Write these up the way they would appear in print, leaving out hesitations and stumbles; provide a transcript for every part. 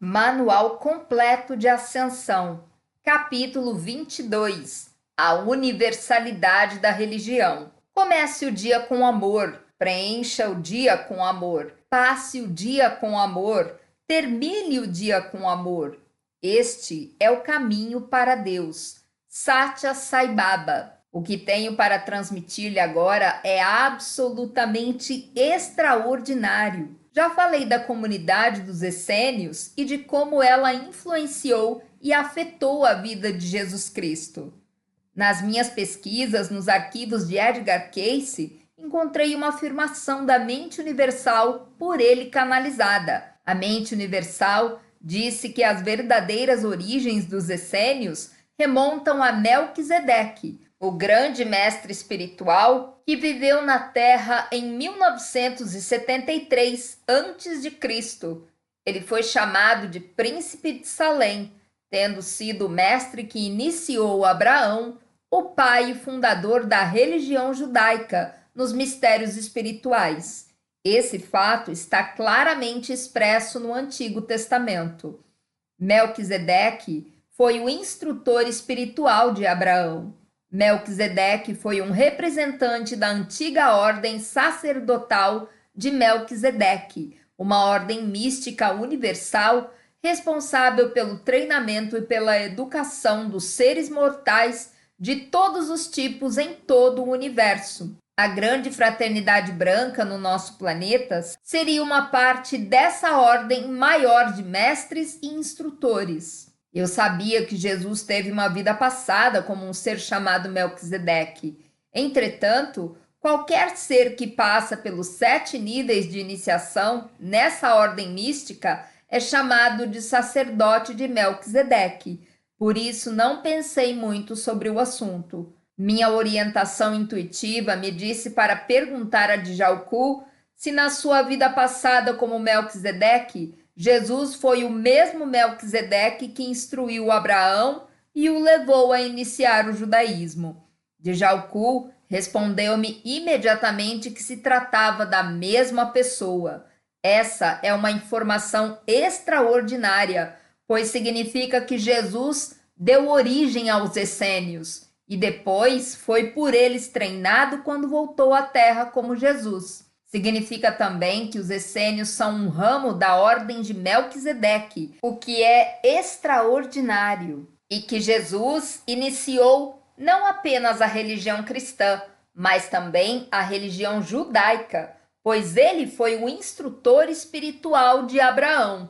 Manual completo de Ascensão, capítulo 22. A universalidade da religião. Comece o dia com amor, preencha o dia com amor, passe o dia com amor, termine o dia com amor. Este é o caminho para Deus. Satya Sai Baba. O que tenho para transmitir-lhe agora é absolutamente extraordinário. Já falei da comunidade dos essênios e de como ela influenciou e afetou a vida de Jesus Cristo. Nas minhas pesquisas nos arquivos de Edgar Cayce, encontrei uma afirmação da mente universal por ele canalizada. A mente universal disse que as verdadeiras origens dos essênios remontam a Melquisedeque, o grande mestre espiritual que viveu na Terra em 1973 a.C. Ele foi chamado de Príncipe de Salém, tendo sido o mestre que iniciou Abraão, o pai e fundador da religião judaica, nos mistérios espirituais. Esse fato está claramente expresso no Antigo Testamento. Melquisedeque foi o instrutor espiritual de Abraão. Melquisedeque foi um representante da antiga ordem sacerdotal de Melquisedeque, uma ordem mística universal responsável pelo treinamento e pela educação dos seres mortais de todos os tipos em todo o universo. A grande fraternidade branca no nosso planeta seria uma parte dessa ordem maior de mestres e instrutores. Eu sabia que Jesus teve uma vida passada como um ser chamado Melquisedeque. Entretanto, qualquer ser que passa pelos 7 níveis de iniciação nessa ordem mística é chamado de sacerdote de Melquisedeque. Por isso, não pensei muito sobre o assunto. Minha orientação intuitiva me disse para perguntar a Djalku se na sua vida passada como Melquisedeque, Jesus foi o mesmo Melquisedeque que instruiu Abraão e o levou a iniciar o judaísmo. Djalku respondeu-me imediatamente que se tratava da mesma pessoa. Essa é uma informação extraordinária, pois significa que Jesus deu origem aos essênios e depois foi por eles treinado quando voltou à Terra como Jesus. Significa também que os essênios são um ramo da ordem de Melquisedeque, o que é extraordinário, e que Jesus iniciou não apenas a religião cristã, mas também a religião judaica, pois ele foi o instrutor espiritual de Abraão.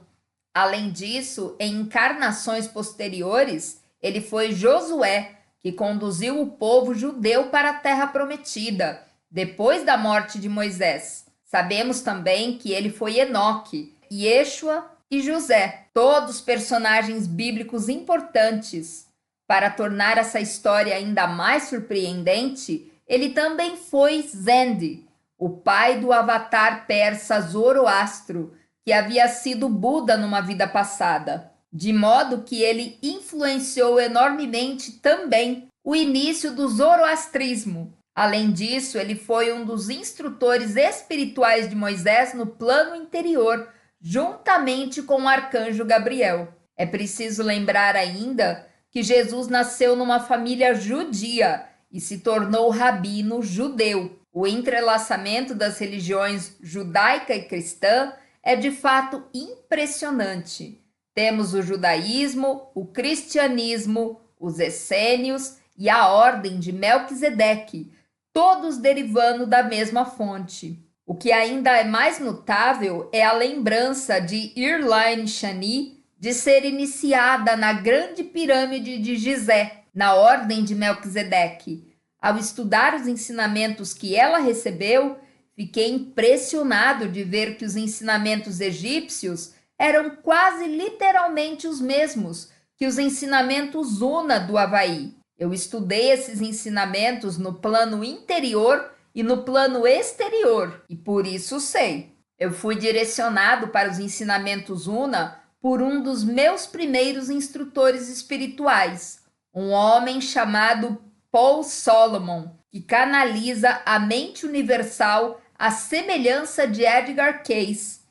Além disso, em encarnações posteriores, ele foi Josué, que conduziu o povo judeu para a Terra Prometida, depois da morte de Moisés. Sabemos também que ele foi Enoque, Yeshua e José, todos personagens bíblicos importantes. Para tornar essa história ainda mais surpreendente, ele também foi Zend, o pai do avatar persa Zoroastro, que havia sido Buda numa vida passada, de modo que ele influenciou enormemente também o início do zoroastrismo. Além disso, ele foi um dos instrutores espirituais de Moisés no plano interior, juntamente com o arcanjo Gabriel. É preciso lembrar ainda que Jesus nasceu numa família judia e se tornou rabino judeu. O entrelaçamento das religiões judaica e cristã é de fato impressionante. Temos o judaísmo, o cristianismo, os essênios e a ordem de Melquisedeque, todos derivando da mesma fonte. O que ainda é mais notável é a lembrança de Irline Shani de ser iniciada na Grande Pirâmide de Gizé, na ordem de Melquisedeque. Ao estudar os ensinamentos que ela recebeu, fiquei impressionado de ver que os ensinamentos egípcios eram quase literalmente os mesmos que os ensinamentos Una do Havaí. Eu estudei esses ensinamentos no plano interior e no plano exterior, e por isso sei. Eu fui direcionado para os ensinamentos Una por um dos meus primeiros instrutores espirituais, um homem chamado Paul Solomon, que canaliza a mente universal à semelhança de Edgar Cayce.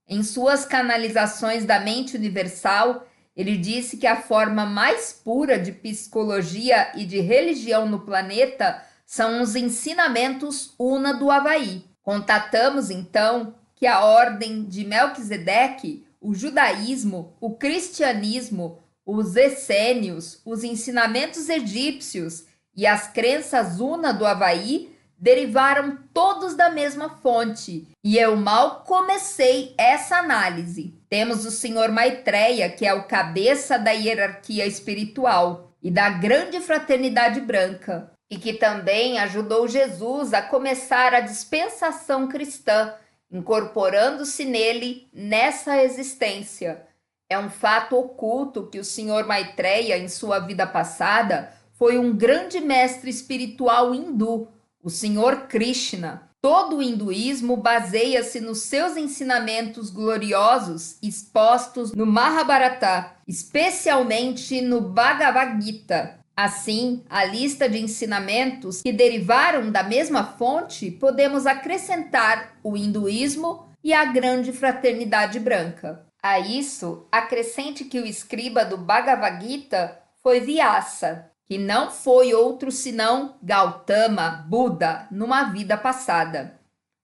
Em suas canalizações da mente universal, ele disse que a forma mais pura de psicologia e de religião no planeta são os ensinamentos Una do Havaí. Contatamos, então, que a ordem de Melquisedeque, o judaísmo, o cristianismo, os essênios, os ensinamentos egípcios e as crenças Una do Havaí derivaram todos da mesma fonte, e eu mal comecei essa análise. Temos o Sr. Maitreya, que é o cabeça da hierarquia espiritual e da grande fraternidade branca, e que também ajudou Jesus a começar a dispensação cristã, incorporando-se nele nessa existência. É um fato oculto que o Sr. Maitreya, em sua vida passada, foi um grande mestre espiritual hindu, o Sr. Krishna. Todo o hinduísmo baseia-se nos seus ensinamentos gloriosos expostos no Mahabharata, especialmente no Bhagavad Gita. Assim, a lista de ensinamentos que derivaram da mesma fonte, podemos acrescentar o hinduísmo e a grande fraternidade branca. A isso, acrescente que o escriba do Bhagavad Gita foi Vyasa, que não foi outro senão Gautama, Buda, numa vida passada.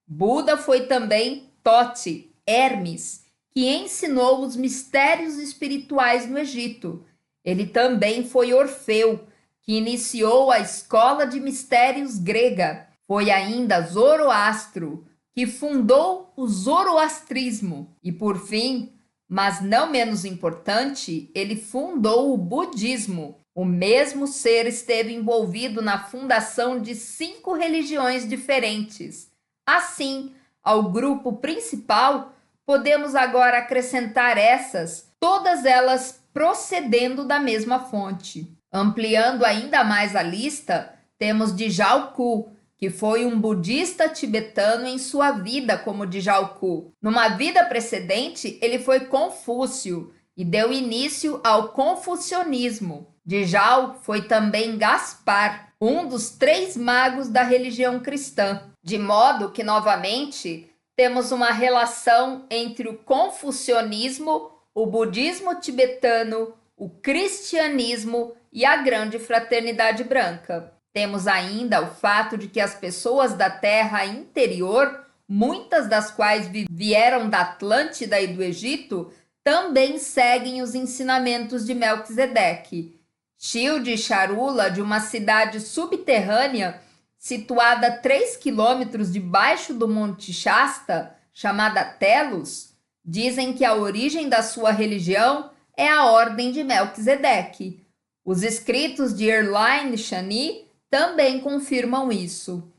Buda foi também Tote, Hermes, que ensinou os mistérios espirituais no Egito. Ele também foi Orfeu, que iniciou a escola de mistérios grega. Foi ainda Zoroastro, que fundou o zoroastrismo. E por fim, mas não menos importante, ele fundou o budismo. O mesmo ser esteve envolvido na fundação de 5 religiões diferentes. Assim, ao grupo principal, podemos agora acrescentar essas, todas elas procedendo da mesma fonte. Ampliando ainda mais a lista, temos Djalku, que foi um budista tibetano em sua vida como Djalku. Numa vida precedente, ele foi Confúcio e deu início ao confucionismo. Djal foi também Gaspar, um dos 3 magos da religião cristã. De modo que, novamente, temos uma relação entre o confucionismo, o budismo tibetano, o cristianismo e a grande fraternidade branca. Temos ainda o fato de que as pessoas da terra interior, muitas das quais vieram da Atlântida e do Egito, também seguem os ensinamentos de Melquisedeque. Shilde Charula, de uma cidade subterrânea situada a 3 quilômetros debaixo do Monte Shasta, chamada Telos, dizem que a origem da sua religião é a ordem de Melquisedeque. Os escritos de Erline Chani também confirmam isso.